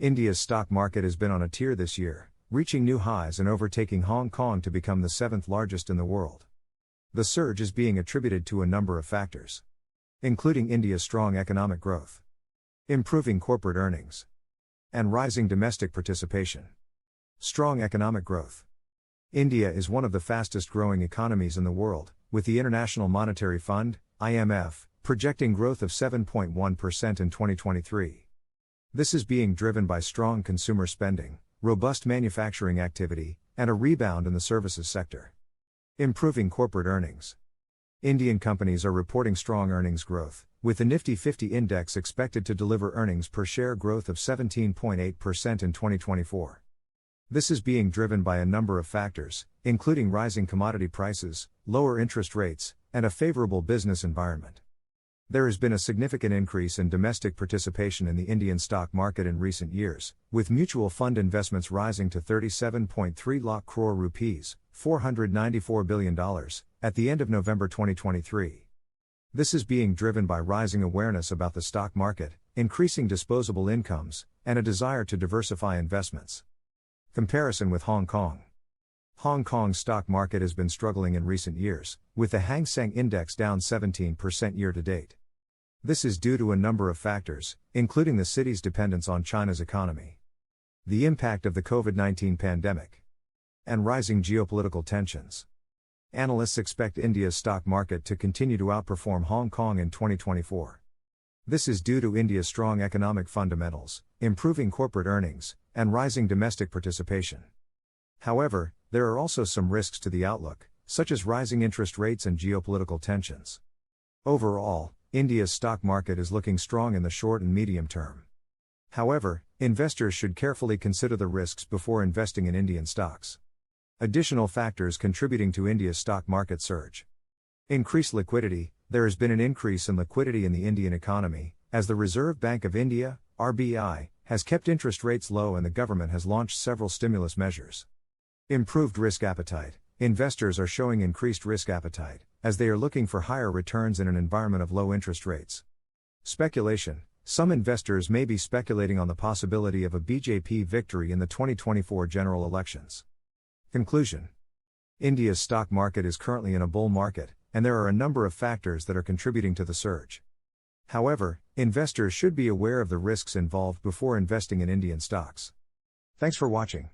India's stock market has been on a tear this year, reaching new highs and overtaking Hong Kong to become the seventh largest in the world. The surge is being attributed to a number of factors, including India's strong economic growth, improving corporate earnings, and rising domestic participation. Strong economic growth. India is one of the fastest growing economies in the world, with the International Monetary Fund, IMF, projecting growth of 7.1% in 2023. This is being driven by strong consumer spending, robust manufacturing activity, and a rebound in the services sector. Improving corporate earnings. Indian companies are reporting strong earnings growth, with the Nifty 50 index expected to deliver earnings per share growth of 17.8% in 2024. This is being driven by a number of factors, including rising commodity prices, lower interest rates, and a favorable business environment. There has been a significant increase in domestic participation in the Indian stock market in recent years, with mutual fund investments rising to 37.3 lakh crore rupees, $494 billion, at the end of November 2023. This is being driven by rising awareness about the stock market, increasing disposable incomes, and a desire to diversify investments. Comparison with Hong Kong. Hong Kong's stock market has been struggling in recent years, with the Hang Seng Index down 17% year to date. This is due to a number of factors, including the city's dependence on China's economy, the impact of the COVID-19 pandemic, and rising geopolitical tensions. Analysts expect India's stock market to continue to outperform Hong Kong in 2024. This is due to India's strong economic fundamentals, improving corporate earnings, and rising domestic participation. However, there are also some risks to the outlook, such as rising interest rates and geopolitical tensions. Overall, India's stock market is looking strong in the short and medium term. However, investors should carefully consider the risks before investing in Indian stocks. Additional factors contributing to India's stock market surge. Increased liquidity. There has been an increase in liquidity in the Indian economy, as the Reserve Bank of India, RBI, has kept interest rates low and the government has launched several stimulus measures. Improved risk appetite. Investors are showing increased risk appetite, as they are looking for higher returns in an environment of low interest rates. Speculation. Some investors may be speculating on the possibility of a BJP victory in the 2024 general elections. Conclusion. India's stock market is currently in a bull market, and there are a number of factors that are contributing to the surge. However, investors should be aware of the risks involved before investing in Indian stocks. Thanks for watching.